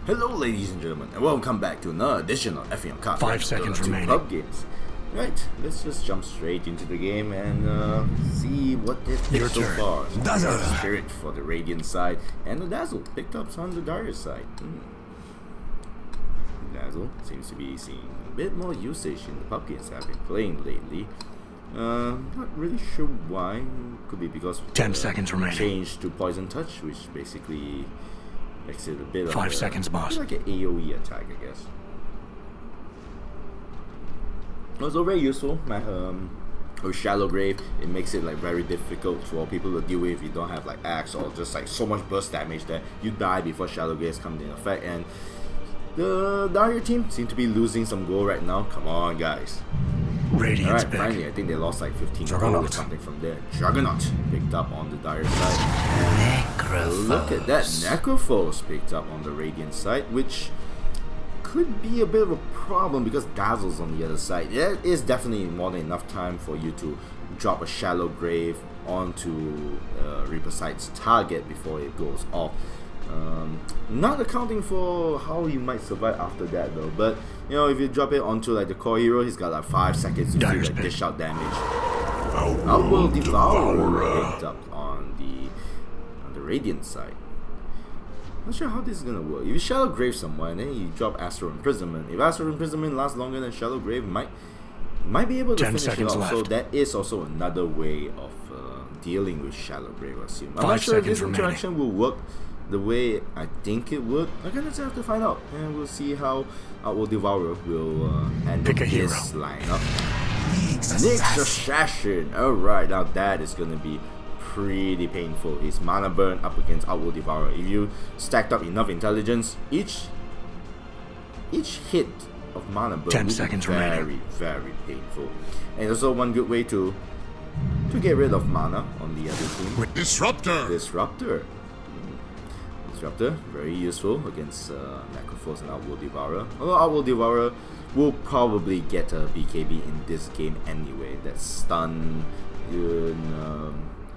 Hello ladies and gentlemen, and welcome back to another edition of Ephyon 5 seconds remaining. Pub games. Right, let's just jump straight into the game and see what they've picked so far. So Spirit for the Radiant side, and the Dazzle picked up on the Dire side. Dazzle seems to be seeing a bit more usage in the pub games I've been playing lately. Not really sure why. Could be because 10 seconds remaining. Changed to Poison Touch, which basically makes it a bit 5 seconds, boss. Like an AoE attack, I guess. Also very useful. With Shallow Grave, it makes it like very difficult for people to deal with if you don't have like axe or just like so much burst damage that you die before Shallow Graves come into effect. And the Dire team seem to be losing some gold right now. Come on, guys. Alright, finally, I think they lost like 15 gold or something from there. Juggernaut picked up on the Dire side. And look at that, Necrophos picked up on the Radiant side, which could be a bit of a problem because Dazzle's on the other side. There is definitely more than enough time for you to drop a Shallow Grave onto Reaper side's target before it goes off. Not accounting for how he might survive after that though, but you know, if you drop it onto like the core hero, he's got like 5 seconds to see, like, dish out damage. Outworld Devourer picked up on the Radiant side. Not sure how this is gonna work. If you Shallow Grave someone, then you drop Astral Imprisonment. If Astral Imprisonment lasts longer than Shallow Grave, might be able to finish it off. Left. So that is also another way of dealing with Shallow Grave, I assume. I'm not sure if this interaction will work the way I think it would. Okay, let's have to find out, and we'll see how Outworld Devourer will handle this lineup. Nyx Assassin. Alright, now that is gonna be pretty painful. His mana burn up against Outworld Devourer. If you stacked up enough intelligence, each hit of mana burn 10 will seconds be remaining. very painful. And also one good way to get rid of mana on the other team. Disruptor, very useful against Necrophos and Outworld Devourer. Although Outworld Devourer will probably get a BKB in this game anyway. That stun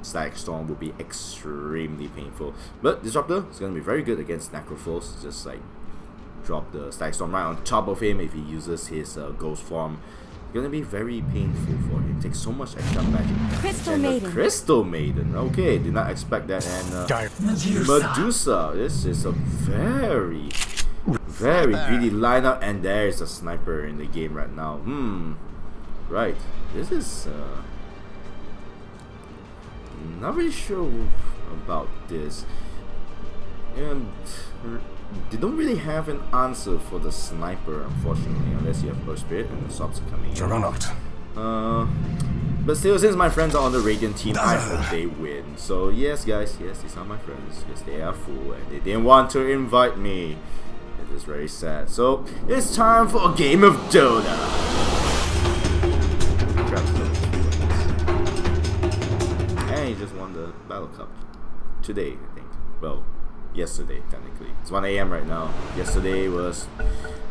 Static Storm will be extremely painful. But Disruptor is going to be very good against Necrophos. Just like drop the Static Storm right on top of him if he uses his Ghost form. Gonna be very painful for him. Takes so much extra magic. Crystal Maiden. Okay, did not expect that. And Medusa. This is a very greedy lineup, and there is a sniper in the game right now. Right. This is not really sure about this. And they don't really have an answer for the sniper, unfortunately, unless you have Burst Spirit and the subs are coming in. But still, since my friends are on the Radiant team, I hope they win. So yes, guys, yes, these are my friends. Yes, they are full, and they didn't want to invite me. It is very sad. So it's time for a game of Dota. And he just won the Battle Cup today, I think. Well, yesterday, technically. It's 1 AM right now. Yesterday was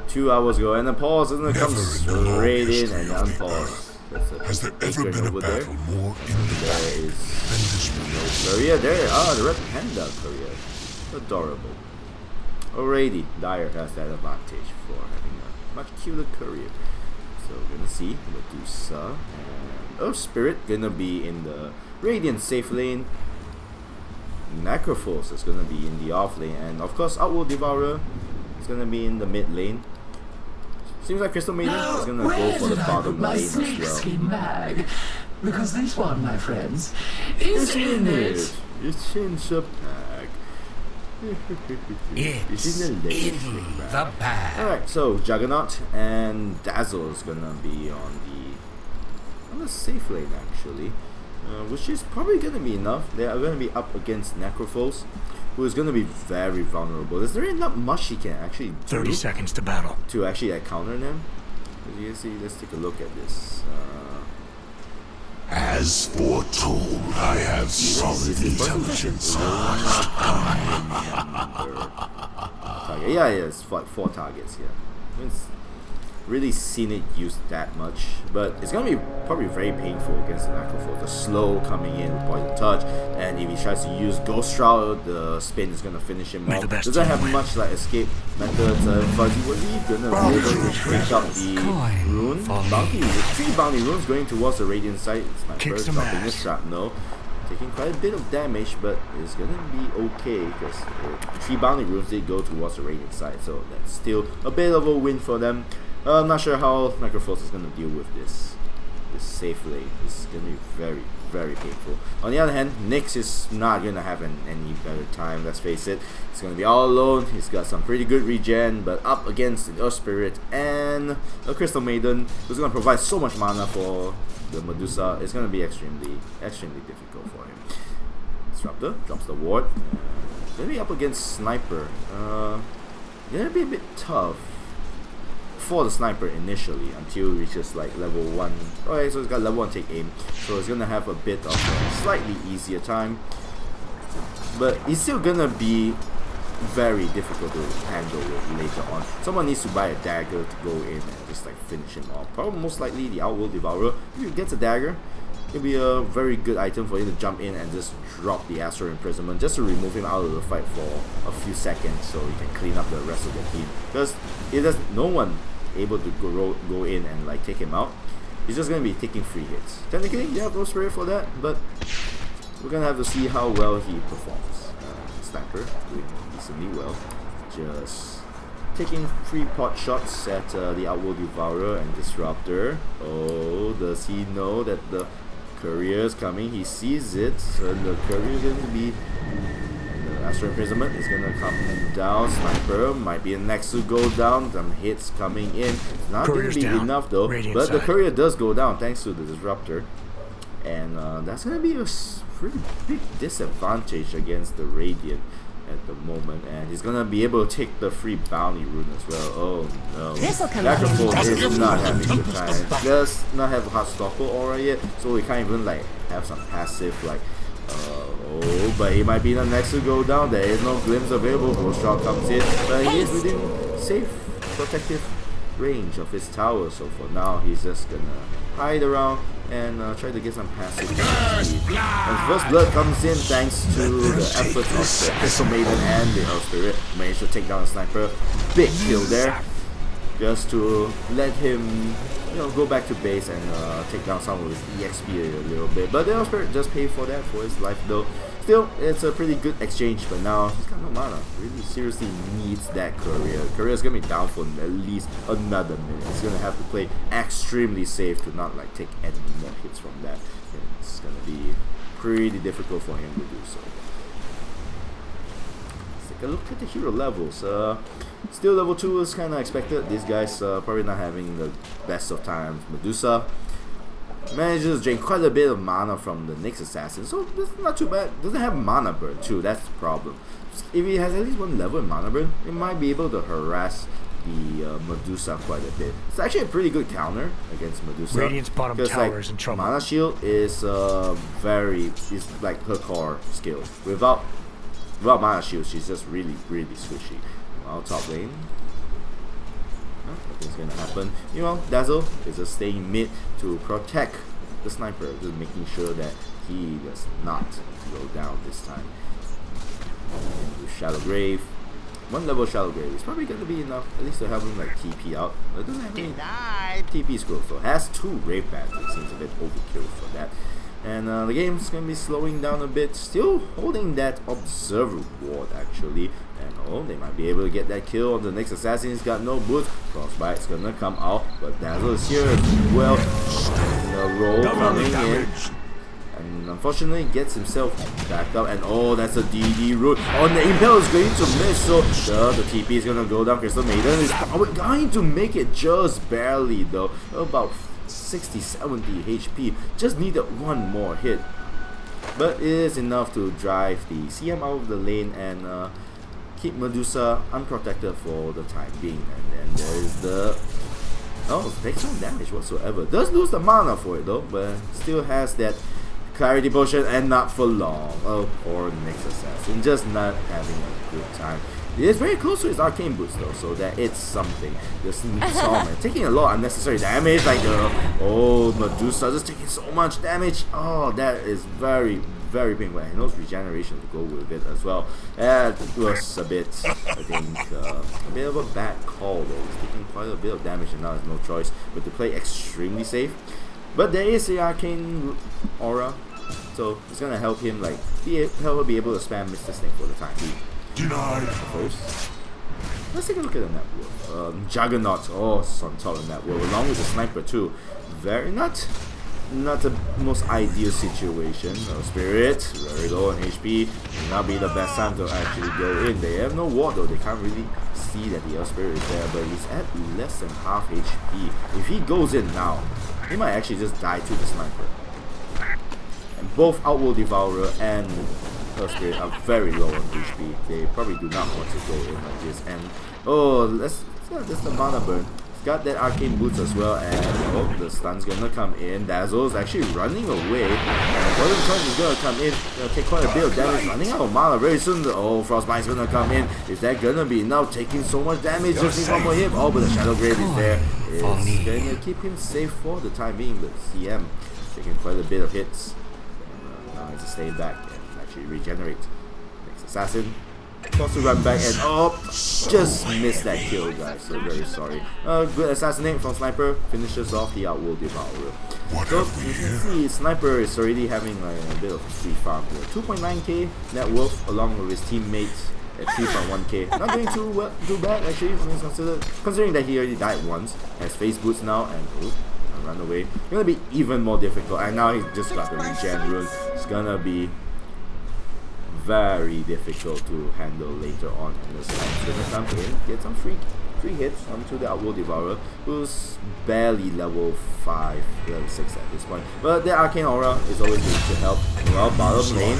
2 hours ago, and the pause isn't gonna come straight in and unpause. Has there ever been a battle more in courier? There, the Red Panda courier. Adorable. Alrighty, Dire has that advantage for having a much cuter courier. So we're gonna see Medusa and Earth Spirit gonna be in the Radiant safe lane. Necrophos is going to be in the off lane, and of course Outworld Devourer is going to be in the mid lane. Seems like Crystal Maiden is going to go for the bottom lane as well. Bag? Because this one, my friends, is in it. It's in the bag. It's in the bag. Alright, so Juggernaut and Dazzle is going to be on the safe lane actually. Which is probably going to be enough. They are going to be up against Necrophos, who is going to be very vulnerable. There's really not much he can actually do 30 seconds to battle to actually counter them. As you can see, let's take a look at this. As foretold, I have solid intelligence. Yeah, it's like 4 targets here. really seen it used that much, but it's gonna be probably very painful against the Necrophos. The slow coming in with Poison Touch, and if he tries to use Ghost Shroud, the spin is gonna finish him off. Doesn't have much like escape methods. Fuzzy, was he gonna be able to pick up the rune? Bounty, 3 bounty runes going towards the Radiant side. It's my first dropping this shrapnel. Taking quite a bit of damage, but it's gonna be okay because 3 bounty runes did go towards the Radiant side, so that's still a bit of a win for them. I'm not sure how Necrophos is gonna deal with this safely. It's gonna be very, very painful. On the other hand, Nyx is not gonna have any better time. Let's face it. He's gonna be all alone. He's got some pretty good regen, but up against an Earth Spirit and a Crystal Maiden, who's gonna provide so much mana for the Medusa. It's gonna be extremely difficult for him. Disruptor drops the ward. Gonna be up against Sniper. Gonna be a bit tough for the Sniper initially until it reaches like level 1. Alright, so it's got level 1 take aim, so it's gonna have a bit of a slightly easier time, but it's still gonna be very difficult to handle it later on. Someone needs to buy a dagger to go in and just like finish him off. Probably most likely the Outworld Devourer. If he gets a dagger, it'll be a very good item for him to jump in and just drop the Astral Imprisonment just to remove him out of the fight for a few seconds so he can clean up the rest of the team. Because it does no one able to go in and like take him out. He's just gonna be taking free hits. Technically, you have no spirit for that, but we're gonna have to see how well he performs. Sniper doing decently well, just taking free pot shots at the Outworld Devourer and Disruptor. Oh, does he know that the courier is coming? He sees it, and the courier is going to be Astral Imprisonment is gonna come down. Sniper might be the next to go down. Some hits coming in. It's not gonna be enough though. But the courier does go down thanks to the Disruptor. And that's gonna be a pretty big disadvantage against the Radiant at the moment. And he's gonna be able to take the free bounty rune as well. Oh no. Necrophos is not having a good time. Does not have a Heartstopper aura yet, so we can't even like have some passive like oh, but he might be the next to go down. There is no glimpse available. Ghost Shroud comes in, but he is within safe, protective range of his tower. So for now, he's just gonna hide around and try to get some passive speed. And First Blood comes in thanks to the efforts of the Crystal Maiden and the Earth Spirit. Managed to take down a Sniper. Big kill there, just to let him, you know, go back to base and take down some of his EXP a little bit. But the Earth Spirit does pay for that for his life though. Still, it's a pretty good exchange, but now he's got no mana. Really seriously needs that courier. Courier's gonna be down for at least another minute. He's gonna have to play extremely safe to not like take any more hits from that. And it's gonna be pretty difficult for him to do so. Let's take a look at the hero levels. Still level 2 is kinda expected. These guys probably not having the best of times. Medusa manages to drain quite a bit of mana from the Nyx Assassin, so that's not too bad. Doesn't have mana burn too, that's the problem. If he has at least 1 level in mana burn, he might be able to harass the Medusa quite a bit. It's actually a pretty good counter against Medusa. Radiant's bottom tower is in trouble. Mana Shield is is like her core skill. Without Mana Shield, she's just really squishy. Well, top lane, nothing's gonna happen. You know, Dazzle is just staying mid to protect the Sniper, just making sure that he does not go down this time. Into Shadow Grave. 1 level Shadow Grave is probably gonna be enough, at least to help him like TP out. But it doesn't have any TP scroll, so it has 2 Grave Pads. It seems a bit overkill for that. And the game's gonna be slowing down a bit, still holding that Observer ward actually. And oh, they might be able to get that kill on the next assassin. He's got no boots. Frostbite's gonna come out, but Dazzle is here as well. And the roll coming in. And unfortunately gets himself backed up. And oh, that's a DD root. Oh, the Impel is going to miss. So the TP is gonna go down. Crystal Maiden is going to make it just barely though. About 60-70 HP. Just needed 1 more hit. But it is enough to drive the CM out of the lane and keep Medusa unprotected for the time being. And then there is the takes no damage whatsoever. Does lose the mana for it though, but still has that Clarity Potion and not for long. Oh, poor Nyx Assassin, just not having a good time. It is very close to his arcane boots though, so that it's something. This Solomon taking a lot of unnecessary damage, like Medusa just taking so much damage. Oh, that is very painful, and those regeneration to go with it as well. That was a bit, I think, a bit of a bad call though. He's taking quite a bit of damage and now has no choice but to play extremely safe. But there is the arcane aura, so it's gonna help him be able to spam Mr. Snake for the time being. Denied. First, let's take a look at the network. Juggernaut, it's on top of the network, along with the sniper too. Very not the most ideal situation. Spirit, very low on HP. May not be the best time to actually go in. They have no ward though. They can't really see that the Spirit is there, but he's at less than half HP. If he goes in now, he might actually just die to the sniper. And both Outworld Devourer and Spirit are very low on HP. They probably do not want to go in like this. And that's the mana burn. Got that arcane boots as well, and the stun's gonna come in. Dazzle's actually running away, and Golden Charge is gonna come in. Gonna take quite a bit of damage, running out of mana very soon. Frostbite's gonna come in. Is that gonna be enough? Taking so much damage, just needs one more hit. But the Shadow Grave is there. It's gonna keep him safe for the time being. But CM taking quite a bit of hits. Now he has to stay back and actually regenerate. Next assassin. Supposed to run back and just missed that kill, guys. So very sorry. Good assassinate from Sniper, finishes off the Outworld Devourer. So you can see Sniper is already having a bit of a free farm here. 2.9k net worth along with his teammates at 3.1k. Not doing too bad actually when it's considering that he already died once. Has face boots now and run away. It's gonna be even more difficult. And now he just got the regen rune. It's gonna be very difficult to handle later on, and the Sniper's gonna come in, get some free hits onto the Outworld Devourer, who's barely level 5, level 6 at this point. But the Arcane Aura is always going to help. Well, bottom lane,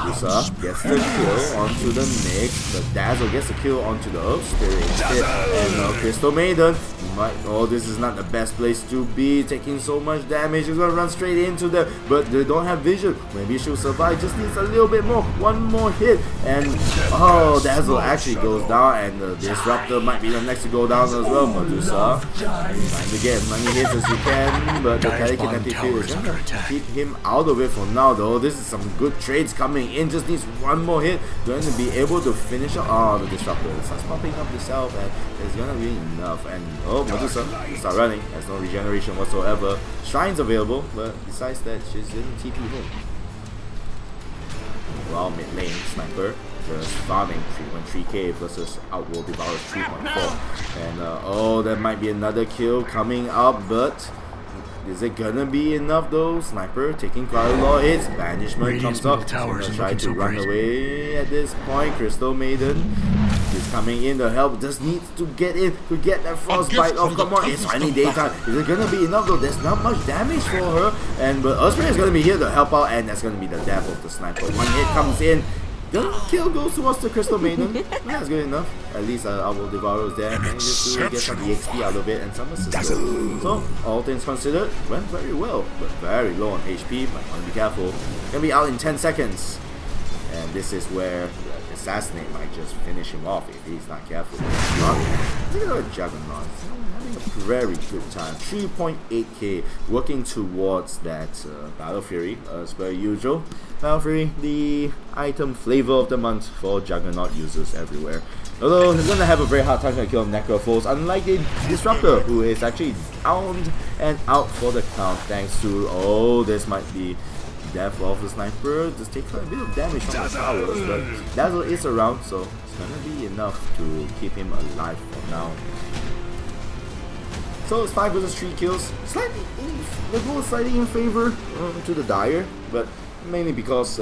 Medusa gets the kill onto the Nyx, but Dazzle gets the kill onto the Spirit instead, and Crystal Maiden this is not the best place to be, taking so much damage. He's gonna run straight into them, but they don't have vision. Maybe she'll survive, just needs a little bit more, one more hit, and Dazzle actually goes down, and the Disruptor might be the next to go down as well. Medusa trying to get as many hits as you can, but the telekinetic field is gonna keep him out of it for now though. This is some good trades coming in, just needs one more hit, going to be able to finish up. The Disruptor starts popping up itself, and it's gonna be enough. And Medusa start running, has no regeneration whatsoever. Shrine's available, but besides that, she's didn't TP home. Well, mid lane, Sniper just farming 3.3k versus Outworld Devourer 3.4. And that might be another kill coming up, but is it gonna be enough though? Sniper taking quite a lot of hits. Banishment comes up. Gonna try to run away at this point. Crystal Maiden is coming in to help. Just needs to get in to get that frostbite off. Come on, it's finally daytime. Is it gonna be enough though? There's not much damage for her. But Osprey is gonna be here to help out, and that's gonna be the death of the Sniper. One hit comes in. The kill goes towards the Crystal Maiden. That's good enough. At least Outworld Devourer is there, and just to get some EXP out of it and some assist. So, all things considered, went very well, but very low on HP. Might want to be careful. Gonna be out in 10 seconds. And this is where the Assassinate might just finish him off if he's not careful. Look at the Juggernaut. Having a very good time. 3.8k, working towards that Battle Fury as per usual. Battle Fury, the item flavor of the month for Juggernaut users everywhere. Although he's gonna have a very hard time to kill Necrophos, unlike the Disruptor, who is actually downed and out for the count thanks to this might be death of the Sniper. Just take quite a bit of damage from the towers, but Dazzle is around, so it's gonna be enough to keep him alive for now. So it's 5 versus 3 kills, slightly in favor to the Dire, but mainly because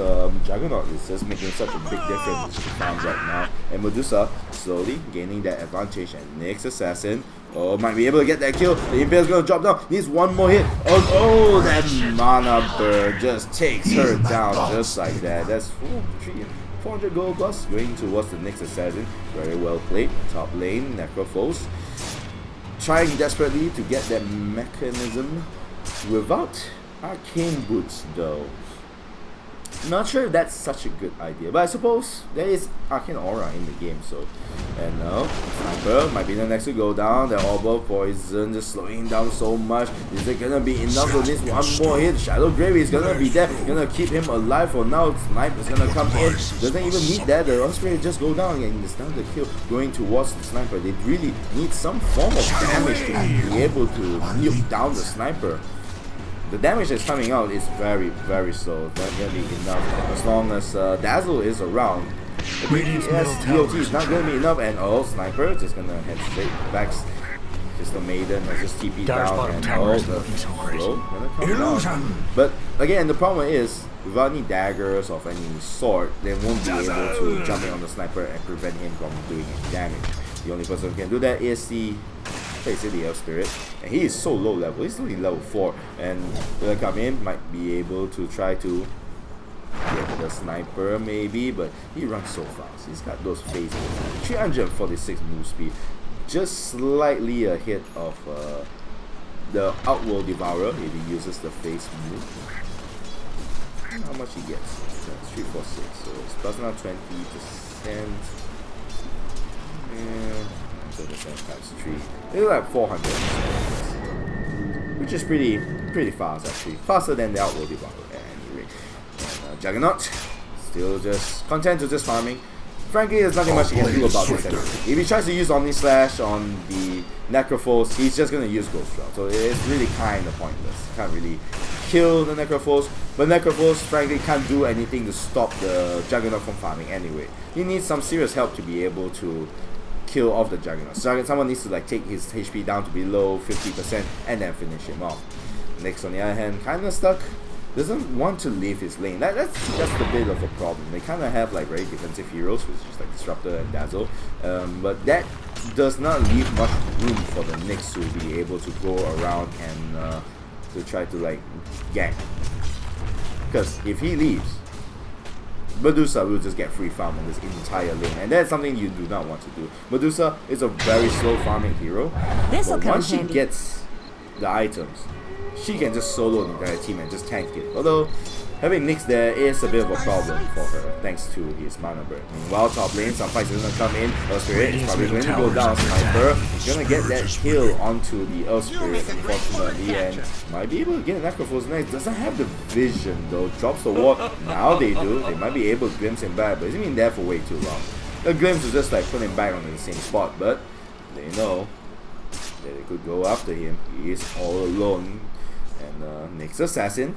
Juggernaut is just making such a big difference to the farms right now, and Medusa slowly gaining that advantage. And next Assassin might be able to get that kill. The Impale's gonna drop down, needs one more hit. That mana burn just takes her down just like that. That's 400 gold plus going towards the next Assassin. Very well played. Top lane, Necrophos trying desperately to get that mechanism without arcane boots though. Not sure if that's such a good idea, but I suppose there is Arcane Aura in the game, so. And now, Sniper might be the next to go down. The Orb Poison just slowing down so much. Is it gonna be enough for this one more hit? Shadow Grave is gonna be there, gonna keep him alive for now. Sniper's gonna come in, doesn't even need that. The Osprey just go down and it's down the kill going towards the Sniper. They really need some form of damage to be able to nuke down the Sniper. The damage that's coming out is very, very slow. It's not gonna be enough as long as Dazzle is around. Yes, DOT is not gonna be enough, and Sniper just gonna head straight back. Just the Maiden or just TP down, and the slow gonna come down. But again, the problem is without any daggers or any sword, they won't be able to jump in on the Sniper and prevent him from doing any damage. The only person who can do that is the Elf Spirit, and he is so low level. He's only level 4, and gonna come in, might be able to try to get the Sniper maybe, but he runs so fast. He's got those phases. 346 move speed, just slightly ahead of the Outworld Devourer if he uses the phase move. How much he gets? That's 346, so it's plus now 20%. And 20% times 3. It's like 400, which is pretty fast actually. Faster than the Outworld Devourer at any rate. And Juggernaut still just content to just farming. Frankly, there's nothing much he can do about this anyway. If he tries to use Omni Slash on the Necrophos, he's just gonna use Ghost Shroud. So it's really kind of pointless. Can't really kill the Necrophos, but Necrophos frankly can't do anything to stop the Juggernaut from farming anyway. He needs some serious help to be able to kill off the Juggernaut. Someone needs to like take his HP down to below 50% and then finish him off. Nyx on the other hand, kinda stuck. Doesn't want to leave his lane. That's a bit of a problem. They kind of have like very defensive heroes, which is like Disruptor and Dazzle, but that does not leave much room for the Nyx to be able to go around and to try to like gank. Because if he leaves, Medusa will just get free farm on this entire lane, and that's something you do not want to do. Medusa is a very slow farming hero, but once she gets the items, she can just solo the entire team and just tank it. Although having Nyx there is a bit of a problem for her, thanks to his mana burn. Meanwhile, top lane, some fights are gonna come in. Earth Spirit is probably going to go down. Sniper is gonna get that kill onto the Earth Spirit, unfortunately, and might be able to get a Necrophos next. Doesn't have the vision though. Drops the ward. Now they do. They might be able to glimpse him back, but he's been there for way too long. The glimpse is just like put him back on the same spot, but they know that they could go after him. He is all alone. And Nyx Assassin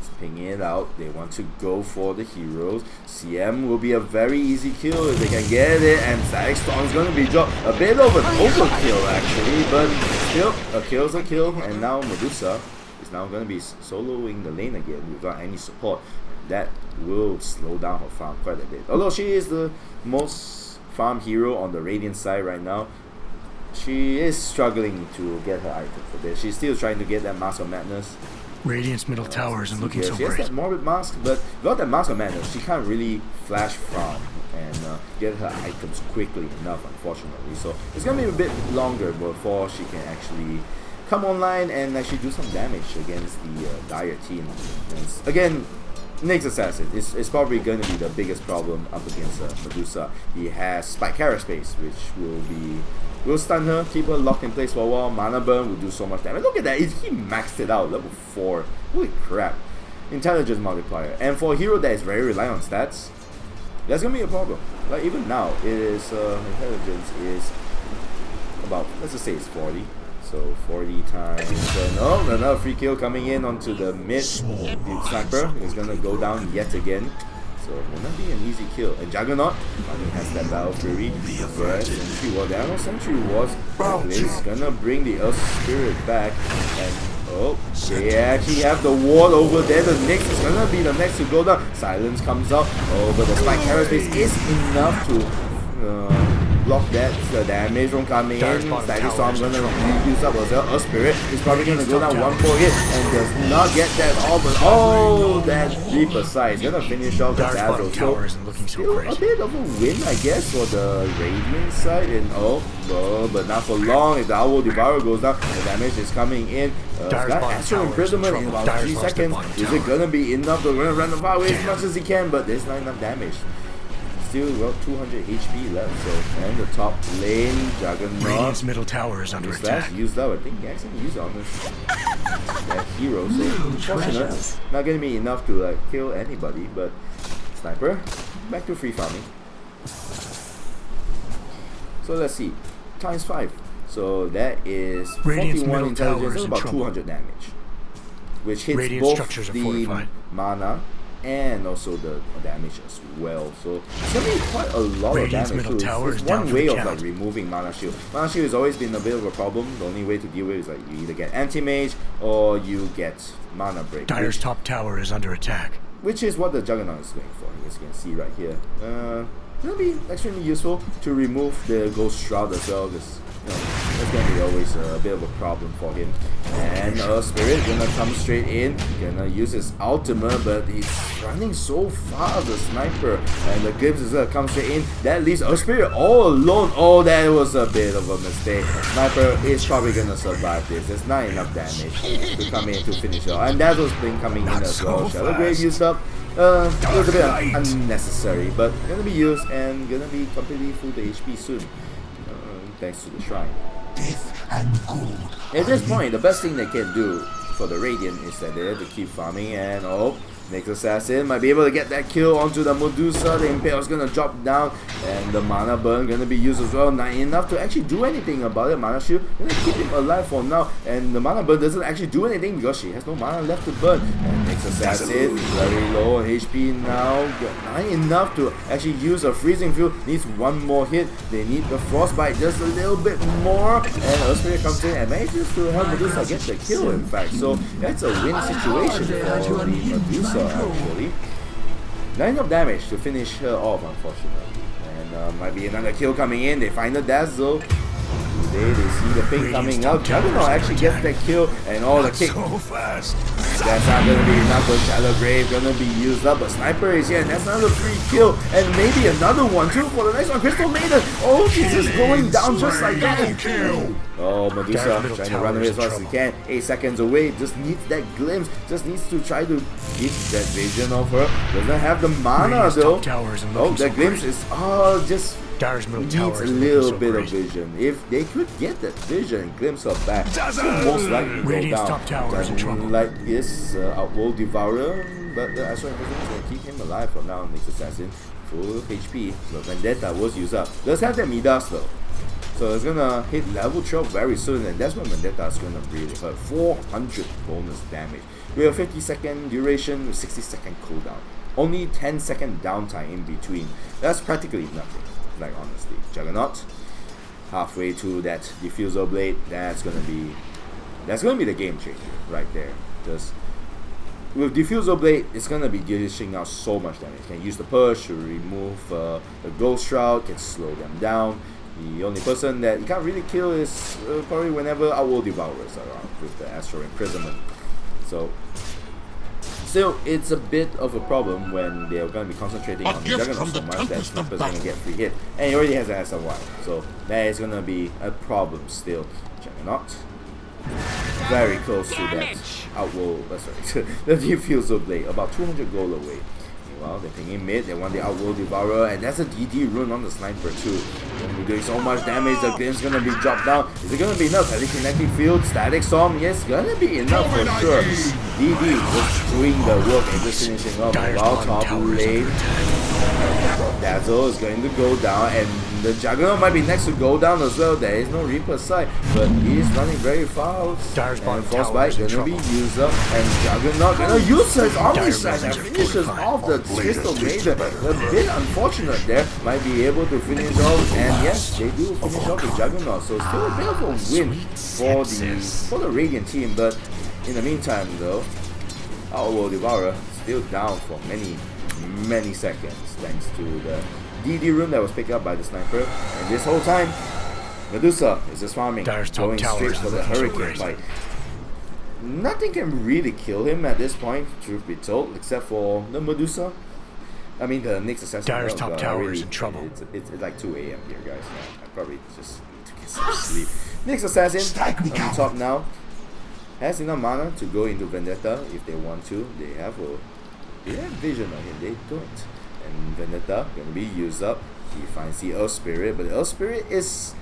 is pinging it out. They want to go for the heroes. CM will be a very easy kill if they can get it, and Static Storm is going to be dropped. A bit of an overkill actually, but still, a kill's a kill. And now Medusa is now going to be soloing the lane again without any support. That will slow down her farm quite a bit. Although she is the most farm hero on the Radiant side right now, she is struggling to get her item for this. She's still trying to get that Mask of Madness. Radiant's middle tower isn't looking so She has great. that Morbid Mask, but without that Mask of Madness, she can't really flash farm and get her items quickly enough, unfortunately. So it's going to be a bit longer before she can actually come online and actually do some damage against the Dire team. And again, Nyx Assassin is probably going to be the biggest problem up against Medusa. He has Spike Aerospace, which will stun her, keep her locked in place for a while. Mana Burn will do so much damage. Look at that, he maxed it out, level 4. Holy crap. Intelligence multiplier. And for a hero that is very reliant on stats, that's going to be a problem. Like even now, it is, intelligence is about, let's just say it's 40. So 40 times, another free kill coming in onto the mid. The Sniper is going to go down yet again. So it will not be an easy kill. And Juggernaut finally has that Battle Fury. But Sentry Ward, there are no Sentry Wards. It's gonna bring the Earth Spirit back. And they actually have the ward over there. The Nyx is gonna be the next to go down. Silence comes out. But the Spike Aerospace is enough to block that damage from coming in. Static Storm gonna use up as well. A Spirit is probably gonna go down one more hit and does not get that all, but oh, that Reaper side is gonna finish off the battle. So still a bit of a win, I guess, for the Radiant side. And but not for long. If the Owl Devourer goes down, the damage is coming in. Got Astral Imprisonment in about 3 seconds. Is it gonna be enough to run the far away as much as he can? But there's not enough damage. Still got 200 HP left. So, and the top lane, Juggernaut. Radiant's middle tower is under attack. Used up. I think he actually used it on that hero. So unfortunate. Not gonna be enough to like kill anybody. But Sniper, back to free farming. So let's see. Times 5. So that is 41 intelligence and about 200 damage. Which hits both the mana and also the damage as well. So it's gonna be quite a lot of damage too. It's one way of like removing mana shield. Mana shield has always been a bit of a problem. The only way to deal with it is like you either get anti-mage or you get mana break. Dire's top tower is under attack. Which is what the Juggernaut is going for, as you can see right here. It'll be extremely useful to remove the Ghost Shroud as well, because that's going to be always a bit of a problem for him. And Spirit gonna come straight in, gonna use his ultimate, but he's running so far, the Sniper, and the Glimpse is gonna come straight in. That leaves Spirit all alone. Oh, that was a bit of a mistake. Sniper is probably gonna survive this. There's not enough damage to come in to finish it. And that was been coming in as well. Shadow Grave used up. It was a bit unnecessary, but gonna be used and gonna be completely full to HP soon, thanks to the shrine. At this point, the best thing they can do for the Radiant is that they have to keep farming, and next Assassin might be able to get that kill onto the Medusa. The Impale's gonna drop down, and the mana burn gonna be used as well. Not enough to actually do anything about it. Mana shield gonna keep him alive for now, and the mana burn doesn't actually do anything because she has no mana left to burn. And next Assassin very low on HP now. Not enough to actually use a freezing field. Needs one more hit. They need the frostbite just a little bit more, and Spirit comes in and manages to help Medusa get the kill. In fact, so that's a win situation for Medusa. Actually, not enough damage to finish her off, unfortunately. And might be another kill coming in. They find the Dazzle. They see the ping coming out. Juggernaut actually gets that kill, and all the kick. So fast. That's not gonna be enough. But Shadow Grave gonna be used up. But Sniper is here, and that's another free kill, and maybe another one too for the next one. Crystal Maiden. Oh, she's just going down just like that. Oh, Medusa trying to run away as fast as he can. 8 seconds away. Just needs that glimpse. Just needs to try to get that vision of her. Doesn't have the mana though. Oh, that glimpse is just. Needs a little bit of vision. If they could get that vision and glimpse her back, most likely go down. Doesn't like this Outworld Devourer, but the Astral Imprisonment is going to keep him alive for now. Next Assassin, full HP. But Vendetta was used up. Does have that Midas though. So it's gonna hit level 12 very soon, and that's when Vendetta is gonna really hurt. 400 bonus damage. We have 50-second duration with 60-second cooldown. Only 10-second downtime in between. That's practically nothing. Like honestly, Juggernaut halfway to that Diffusal Blade, that's gonna be the game changer right there. Because with Diffusal Blade, it's gonna be dishing out so much damage. Can use the push to remove the Ghost Shroud, can slow them down. The only person that you can't really kill is probably whenever Outworld Devourers are around with the Astral Imprisonment. So still, it's a bit of a problem when they're going to be concentrating on the Juggernaut so much that Sniper's going to get free hit. And he already has an SLY, so that is going to be a problem still. Juggernaut. Very close to that Outworld, sorry, the Diffusal Blade, about 200 gold away. Meanwhile, they're pinging mid, they want the Outworld Devourer, and that's a DD rune on the Sniper too. Gonna be doing so much damage, the Glimpse gonna be dropped down. Is it gonna be enough? Telekinetic Field, Static Storm, yes, gonna be enough for sure. DD just doing the work and just finishing off. While top lane, Dazzle is going to go down, and the Juggernaut might be next to go down as well. There is no Reaper side, but he is running very fast. And Frostbite gonna be used up, and Juggernaut gonna use his army side and finishes off the Crystal Maiden. A bit unfortunate there, might be able to finish off, and yes, they do finish off the Juggernaut. So still a bit of a win for the Radiant team, but in the meantime though, Outworld Devourer still down for many seconds thanks to the DD room that was picked up by the sniper, and this whole time, Medusa is just farming, Dire's top going tower straight is for the looking so hurricane great. fight. Nothing can really kill him at this point, truth be told, except for the Medusa. I mean, the next assassin. Dire's top tower is in trouble. It's like 2 a.m. here, guys. I probably just need to get some sleep. Next assassin on top now has enough mana to go into Vendetta if they want to. They have vision on him. They don't. And Vendetta gonna be used up. He finds the Earth Spirit, but the Earth Spirit is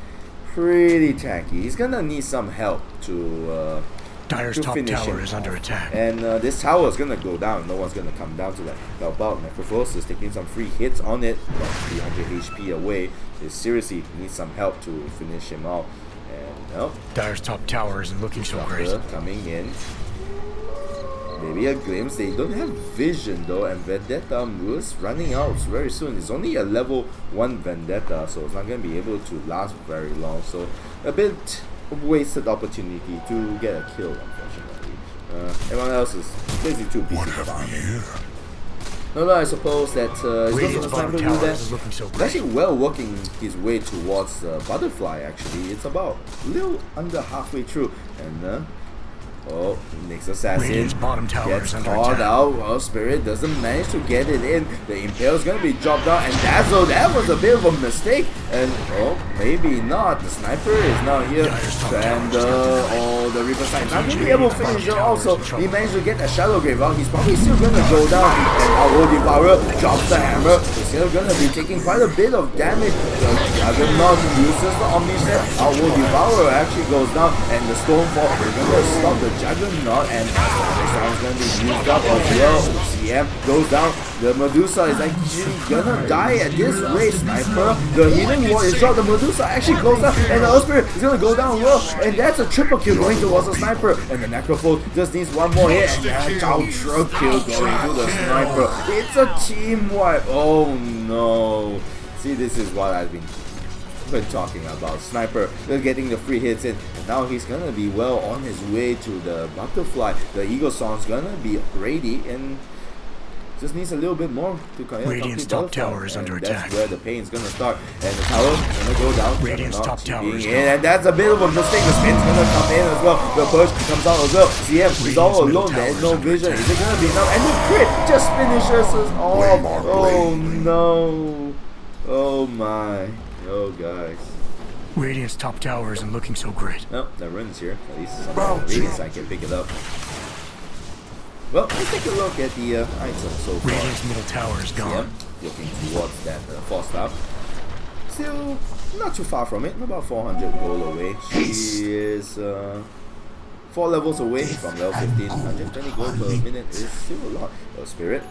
pretty tanky. He's gonna need some help to Dire's top tower is under attack. And this tower is gonna go down. No one's gonna come down to that. Help out. Necrophos is taking some free hits on it. About 300 HP away. It seriously needs some help to finish him out. And Dire's top tower isn't looking so great. Coming in. Maybe a glimpse. They don't have vision though, and Vendetta was running out very soon. It's only a level 1 Vendetta, so it's not gonna be able to last very long. So a bit wasted opportunity to get a kill, unfortunately. Everyone else is basically too busy farming. No, I suppose that it's not time to do that. He's actually well working his way towards the butterfly. Actually, it's about a little under halfway through, and next assassin gets caught out. Spirit doesn't manage to get it in. The Impale is going to be dropped out, and Dazzle, that was a bit of a mistake. And maybe not. The sniper is now here, and the Riverside not going to be able to finish it. Also, he managed to get a Shadow Grave out. He's probably still going to go down, and our Devourer drops the hammer. He's still going to be taking quite a bit of damage. The Juggernaut uses the Omniscient. Our Devourer actually goes down, and the Stonefall is going to stop the Juggernaut, and is going to be used up as well. CM goes down. The Medusa is actually gonna die at this rate. Sniper, the Healing Ward is dropped. The Medusa actually goes down, and the Earth Spirit is gonna go down well. And that's a triple kill going towards the Sniper. And the Necrophos just needs one more hit, and that's ultra kill going to the Sniper. It's a team wipe. Oh no! See, this is what I've been talking about. Sniper getting the free hits in, and now he's gonna be well on his way to the butterfly. The Eagle Song's gonna be ready, and just needs a little bit more to Radiant's top tower is under attack. That's where the pain's gonna start, and the tower's gonna go down. Radiant's top tower is in, and that's a bit of a mistake. The spin's gonna come in as well. The push comes out as well. CM is all alone. There's no vision. Is it gonna be enough? And the crit just finishes us off. Oh no! Oh my! Oh guys. Radiant's top tower isn't looking so great. No, that runs here. At least some Radiance I can pick it up. Well, let's take a look at the items so far. Radiant's middle tower is gone. Yep, looking towards that force staff. Still not too far from it, about 400 gold away. She is 4 levels away from level 15. 120 gold per minute is still a lot. Spirit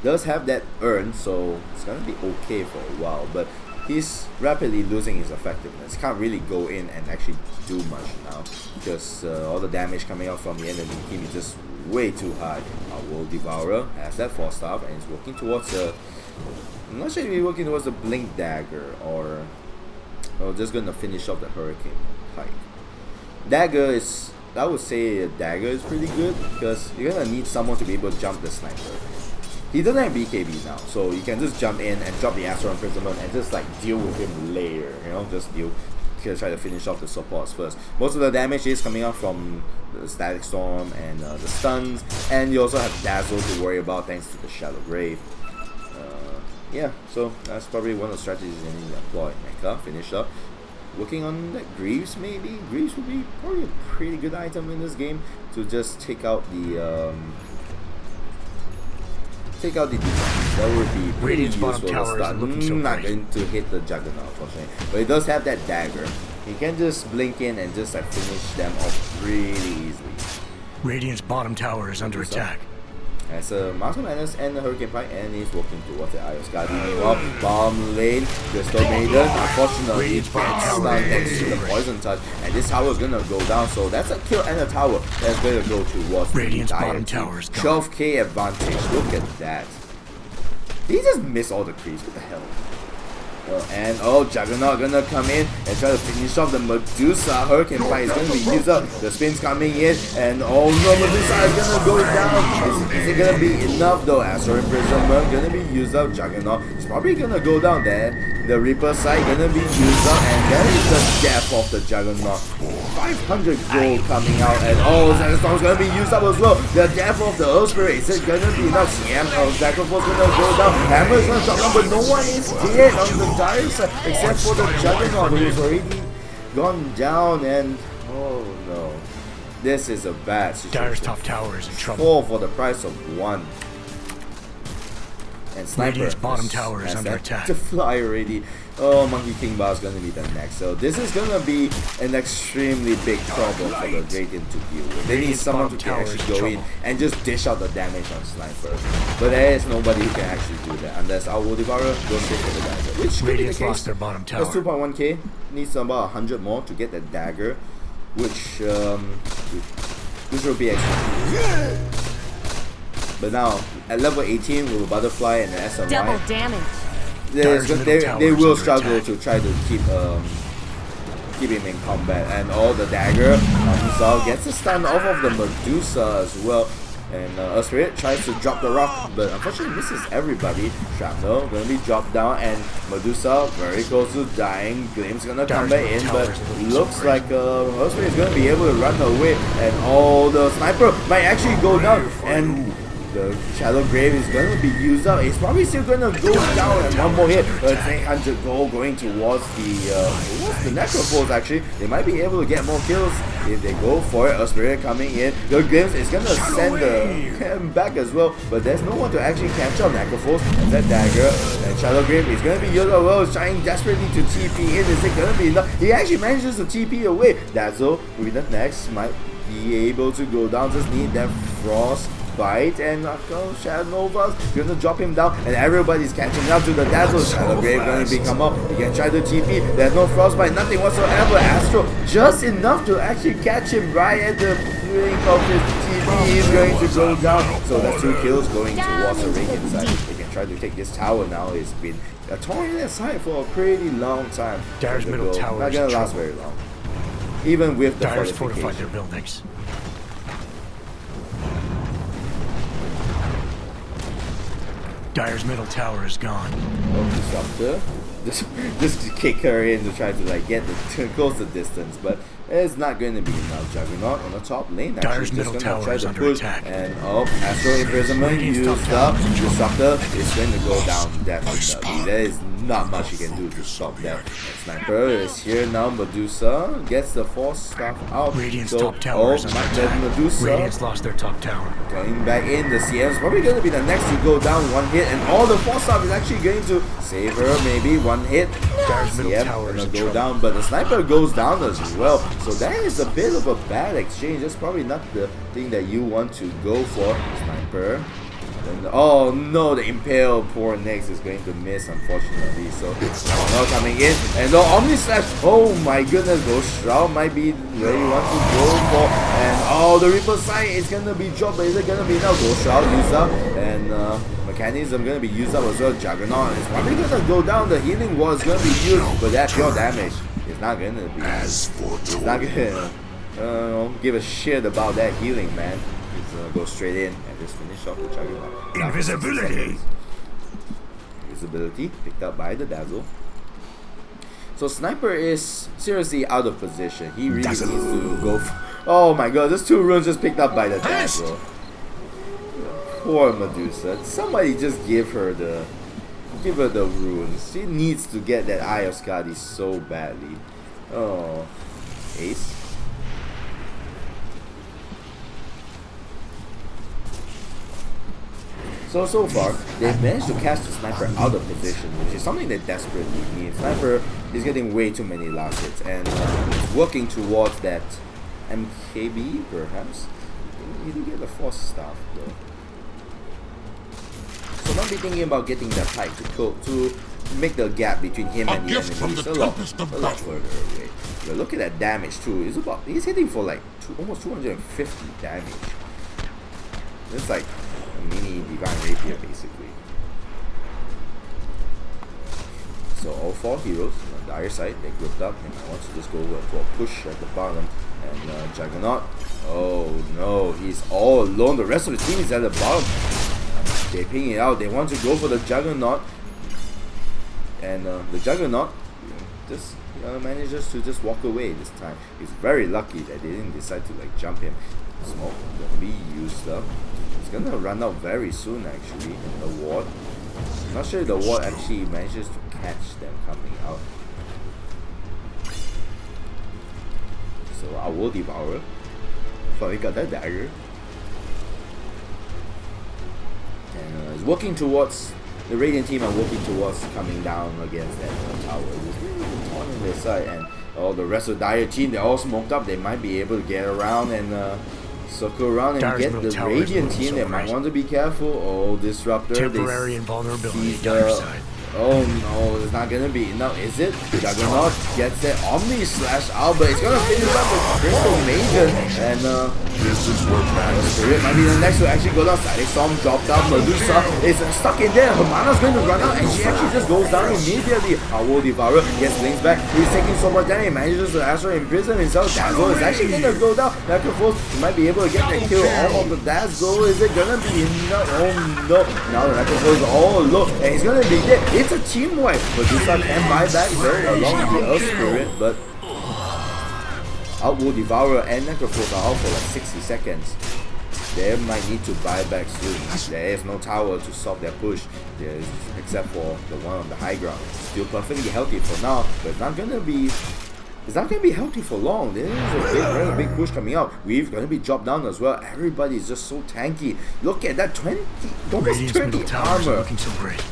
does have that urn, so it's gonna be okay for a while, but he's rapidly losing his effectiveness. Can't really go in and actually do much now, because all the damage coming out from the enemy team is just way too high. Our World Devourer has that force staff, and is working towards I'm not sure if he's working towards the Blink Dagger, or just gonna finish off the Hurricane Pike. Dagger is, I would say a Dagger is pretty good, because you're gonna need someone to be able to jump the Sniper. He doesn't have BKB now, so you can just jump in and drop the Astral Imprisonment and just like deal with him later, just try to finish off the supports first. Most of the damage is coming out from the Static Storm and the stuns, and you also have Dazzle to worry about thanks to the Shadow Grave. Yeah, so that's probably one of the strategies you need to employ. Mecha, finish up. Working on that Greaves maybe? Greaves would be probably a pretty good item in this game to just take out the defense. That would be pretty useful to start. Not going to hit the Juggernaut, unfortunately. But he does have that dagger. He can just blink in and just like finish them off really easily. Radiant's bottom tower is under attack. As a Master Madness and the Hurricane Pike, and he's walking towards the Eye of Skadi. Meanwhile, Bomb Lane, Crystal Maiden, unfortunately, gets stunned thanks to the Poison Touch, and this tower is gonna go down, so that's a kill and a tower that's gonna go towards Radiant's the bottom tower is gone. 12k advantage, look at that. Did he just miss all the creeps? What the hell? And Juggernaut gonna come in and try to finish off the Medusa. Hurricane Bite is gonna be used up. The spin's coming in, and oh no, Medusa is gonna go down. Is it gonna be enough though? Astral Imprisonment gonna be used up. Juggernaut is probably gonna go down there. The Reaper side gonna be used up, and that is the death of the Juggernaut. 500 gold coming out, and Zagastorm's gonna be used up as well. The death of the Earth Spirit, is it gonna be enough? CM Zagrafos gonna go down. Hammer is gonna drop down, but no one is dead on the dire side except for the Juggernaut, who's already gone down. And oh no, this is a bad situation. Dire's top tower is in trouble. 4 for the price of 1. And Sniper Radiant's bottom tower is under attack. To fly already. Oh, Monkey King Bar is going to be the next. So this is going to be an extremely big problem for the Radiant to deal with. They need someone who can actually go in and just dish out the damage on Sniper. But there is nobody who can actually do that unless our Devourer goes straight for the dagger. Which could be the case. Lost their bottom tower. That's 2.1k. Needs about 100 more to get that dagger. Which will be extra. But now, at level 18 with a Butterfly and an SMY, double damage. They will struggle to try to keep him in combat. And the dagger comes out, gets a stun off of the Medusa as well. And Earth Spirit tries to drop the rock, but unfortunately misses everybody. Shrapnel gonna be dropped down, and Medusa very close to dying. Gleam's gonna come back in, but looks like Earth Spirit is gonna be able to run away. And the Sniper might actually go down, and the Shadow Grave is going to be used up. It's probably still going to go down, and one more hit. But 800 gold going towards the Necrophores actually. They might be able to get more kills if they go for it. A Spirit coming in. The Glimpse is going to send the camp back as well, but there's no one to actually catch up Necrophores. And that dagger and Shadow Grave is going to be used as well. Trying desperately to TP in. Is it going to be enough? He actually manages to TP away. Dazzle with the next might be able to go down. Just need that Frost Bite, and Shadow Nova's gonna drop him down, and everybody's catching up to the Dazzle. Shadow Grave gonna become up. He can try to TP. There's no Frostbite, nothing whatsoever. Astro just enough to actually catch him right at the blink of his TP. He's going to go down. So that's 2 kills going towards the Radiant side. They can try to take this tower now. It's been a torn aside for a pretty long time. Dire's middle tower not gonna last very long. Even with the Dire's fortified their buildings. Dire's middle tower is gone. Disruptor. Just kick her in to try to get to close the distance, but it's not going to be enough. Juggernaut on the top lane. Dire's middle tower is under attack. And Astral Imprisonment used up. Disruptor is going to go down definitely. There is not much you can do to stop that. And Sniper is here now. Medusa gets the force stuff out. Radiant's top tower is under attack. Medusa Radiant's lost their top tower. Going back in, the CM is probably going to be the next to go down. One hit, and all the force stuff is actually going to save her. Maybe one hit. Dire's middle tower is go down, but the Sniper goes down as well. So that is a bit of a bad exchange. That's probably not the thing that you want to go for. Sniper. And, oh no, the Impale poor Nyx is going to miss, unfortunately. So now coming in, and the Omni Slash. Oh my goodness, Ghost Shroud might be where you want to go for. And the Reaper side is gonna be dropped, but is it gonna be enough? Ghost Shroud used up, and Mechanism gonna be used up as well. Juggernaut is probably gonna go down. The Healing Wall is gonna be used, but that pure damage is not gonna be. It's not gonna give a shit about that healing, man. Go straight in and just finish off the Juggernaut. Invisibility! Invisibility picked up by the Dazzle. So Sniper is seriously out of position. He really needs to go for... Oh my god, there's 2 runes just picked up by the Dazzle. Poor Medusa. Somebody just give her the runes. She needs to get that Eye of Skadi so badly. Oh. Ace. So far, they've managed to catch the Sniper out of position, which is something they desperately need. Sniper is getting way too many last hits, and is working towards that MKB, perhaps. He didn't get the force stuff, though. So might be thinking about getting that Pike to make the gap between him and the enemies a lot further away. But look at that damage too. He's hitting for like almost 250 damage. It's like a mini Divine Rapier basically. So all 4 heroes on the dire side, they grouped up, and I want to just go for a push at the bottom. And Juggernaut, oh no, he's all alone. The rest of the team is at the bottom. They ping it out. They want to go for the Juggernaut, and the Juggernaut just manages to just walk away this time. He's very lucky that they didn't decide to like jump him. Smoke gonna be used up. It's gonna run out very soon actually. The ward. Not sure if the ward actually manages to catch them coming out. So I will devour. Finally got that dagger. And it's working towards the Radiant team are working towards coming down against that tower. There's really torn on their side, and the rest of the Dire team, they're all smoked up. They might be able to get around and circle around and Dire's get the Radiant team. They might want to be careful. Oh, Disruptor. Temporary invulnerability. Dire side. Oh no, it's not gonna be enough, is it? Juggernaut gets that Omni slash out, but it's gonna finish up with Crystal Maiden, and This is where madness Spirit might be the next to actually go down. Static Storm dropped down. Medusa is stuck in there. Her mana's going to run out, and she actually just goes down immediately. Our Devourer gets links back. He's taking so much damage. He manages to Astro imprison himself. Dazzle is actually going to go down. Necrophos might be able to get the kill off of the Dazzle. Is it going to be enough? Oh no. Now the Necrophos is all alone, and he's going to be dead. It's a team wipe. Medusa can buy back though along with the Earth Spirit, but Outworld Devourer and Necrophos are out for like 60 seconds. They might need to buy back soon. There is no tower to stop their push, except for the one on the high ground. Still perfectly healthy for now, but it's not gonna be healthy for long. There is a very big push coming out. We've gonna be dropped down as well. Everybody is just so tanky. Look at that almost 20 armor. Looking so great.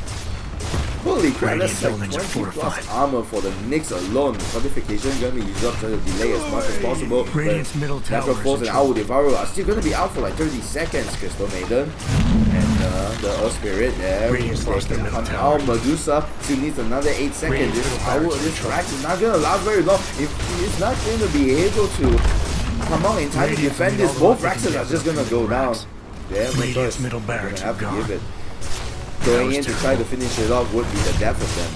Holy crap, that's like 20 plus armor for the Nyx alone. Fortification is going to be used up to delay as much as possible. Radiant's middle tower Necrophos and Outworld Devourer are still going to be out for like 30 seconds. Crystal Maiden and the Earth Spirit there. Radiant's lost their middle tower. Medusa still needs another 8 seconds. This Rax is not going to last very long. If he's not going to be able to come out in time to defend this, both Raxes are just going to go down. Yeah, Radiant's middle barracks have to gone. give it. Going in to try to finish it off would be the death of them.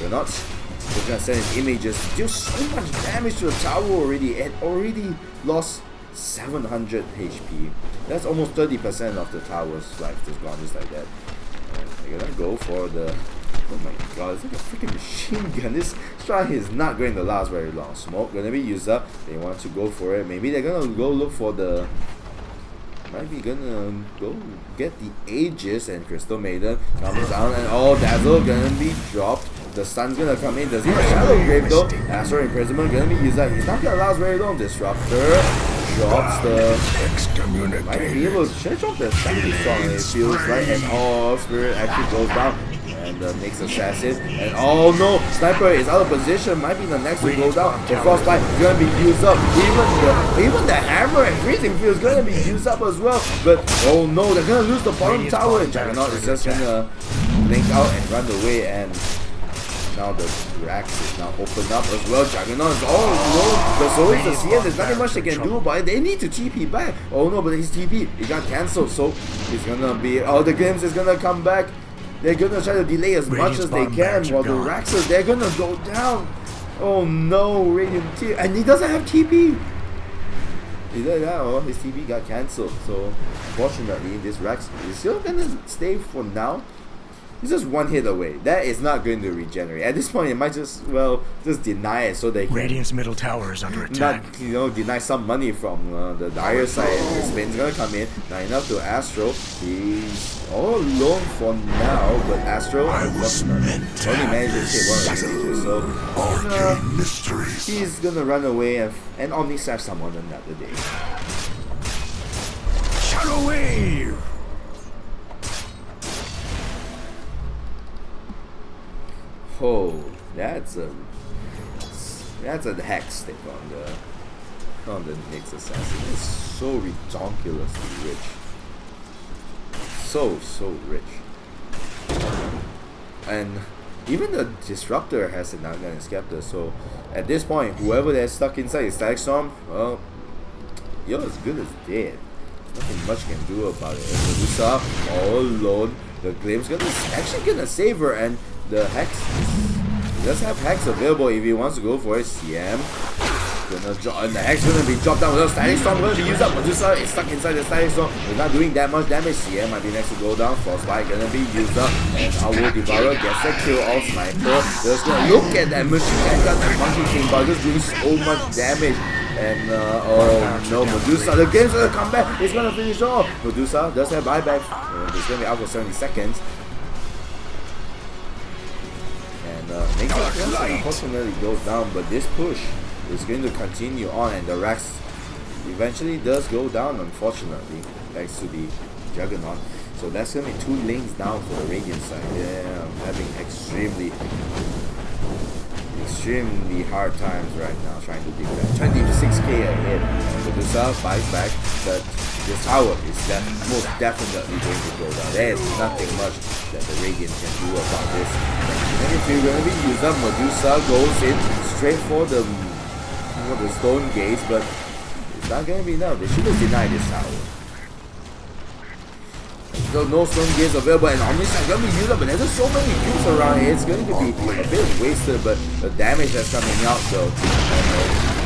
But not. Just gonna send his images. Deal so much damage to the tower already. It already lost 700 HP. That's almost 30% of the tower's life just gone just like that. And they're gonna go for the... Oh my god, it's like a freaking machine gun. This strike is not going to last very long. Smoke gonna be used up. They want to go for it. Maybe they're gonna go look for the... Might be gonna go get the Aegis, and Crystal Maiden comes down, and Dazzle gonna be dropped. The sun's gonna come in. Does he have Shadow Grave though? Astral Imprisonment gonna be used up. He's not gonna last very long. Disruptor drops the... Might be able to drop the Static Storm, it feels like, and Spirit actually goes down. And the Nyx Assassin, and oh no, Sniper is out of position, might be the next to go down. The Frostbite is gonna be used up. Even the Hammer and Freezing Field is gonna be used up as well. But oh no, they're gonna lose the bottom tower, and Juggernaut is just gonna blink out and run away. And now the Rax is now opened up as well. Juggernaut is all alone. The Zoe's the CN, there's nothing much they can do about it. They need to TP back. Oh no, but his TP, it got cancelled, so he's gonna be... Oh, the Glimpse is gonna come back. They're gonna try to delay as much as they can, while the Raxes, they're gonna go down. Oh no, Radiant team, and he doesn't have TP. Either that or his TP got cancelled. So unfortunately, this Rax is still gonna stay for now. He's just one hit away. That is not going to regenerate. At this point, it might just deny it so they can... Radiant's middle tower is under attack. Not, deny some money from the Dire side. And the spin's gonna come in. Not enough to Astro. He's all alone for now, but Astro only managed to hit one of the stages. So mysteries. He's gonna run away and Omni slash someone another day. Shadow Wave! Oh, that's a hex stick on the Nyx Assassin. It's so ridiculously rich. So rich. And even the Disruptor has an Outgun and Scepter, so at this point, whoever that's stuck inside is Static Storm, well, you're as good as dead. Nothing much can do about it. And Medusa all alone. The Glimpse actually gonna save her, and the Hex is He does have Hex available if he wants to go for it. CM. And the Hex gonna be dropped down without Static Storm. Gonna be used up. Medusa is stuck inside the Static Storm. It's not doing that much damage. CM might be next to go down. Frostbite gonna be used up. And our Devourer gets a kill off Sniper. Just gonna look at that machine gun and Monkey King Bug just doing so much damage. And oh no, Medusa, the game's gonna come back. It's gonna finish off. Medusa does have buyback. It's gonna be out for 70 seconds. And makes it unfortunately goes down, but this push is going to continue on, and the Rex eventually does go down, unfortunately, thanks to the Juggernaut. So that's going to be 2 lanes down for the Radiant side. Yeah, I'm having extremely hard times right now trying to defend. 26k ahead. Medusa buys back, but the tower is most definitely going to go down. There is nothing much that the Radiant can do about this. And if you're going to be used up, Medusa goes in straight for the stone gates, but it's not going to be enough. They should have denied this tower. Still no stone gates available, and Omniscience is going to be used up, but there's just so many cubes around here. It's going to be a bit wasted, but the damage that's coming out though.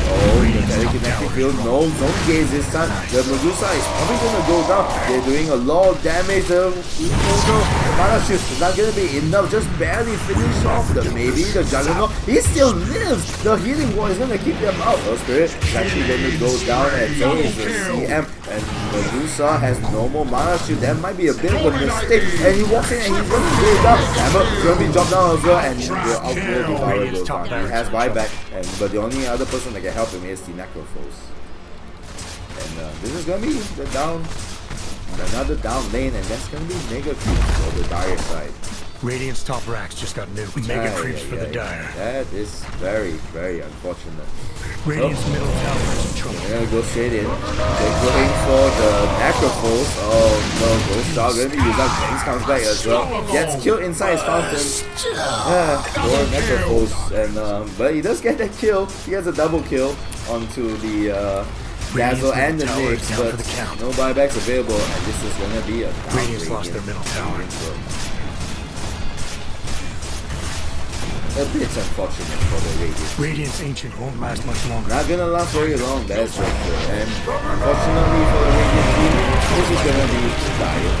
Oh, the telekinetic field, no zone gaze this time. The Medusa is probably going to go down. They're doing a lot of damage. The mana shield is not going to be enough. Just barely finish off maybe the Juggernaut. He still lives. The healing wall is going to keep them out. The Spirit is actually going to go down, and so is the CM. And Medusa has no more mana shield. That might be a bit of a mistake. And he walks in and he's going to go down. Hammer is going to be dropped down as well, and the outward Devourer goes down. He has buyback, but the only other person that can help him is the Necrophos. And this is going to be another down lane, and that's going to be Mega Creeps for the Dire side. Radiant's top racks just got nuked. Mega Creeps for the Dire. That is very, very unfortunate. Radiant's middle tower is in trouble. They're going to go straight in. They're going for the Necrophos. Oh no, Ghost Dog going to be used up. James comes back as well. Gets killed inside his fountain. Poor Necrophos. And but he does get that kill. He gets a double kill onto the Dazzle and the Nyx, but no buybacks available, and this is going to be a down. Radiant's lost their middle tower. A bit unfortunate for the Radiant. Radiant's Ancient won't last much longer. Not gonna last very long, that's for sure. And unfortunately for the Radiant team, this is gonna be dire.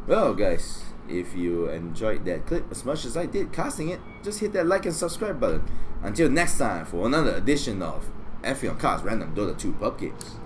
Well guys, if you enjoyed that clip as much as I did casting it, just hit that like and subscribe button. Until next time for another edition of Ephyon Cast Random Dota 2 Pub Games.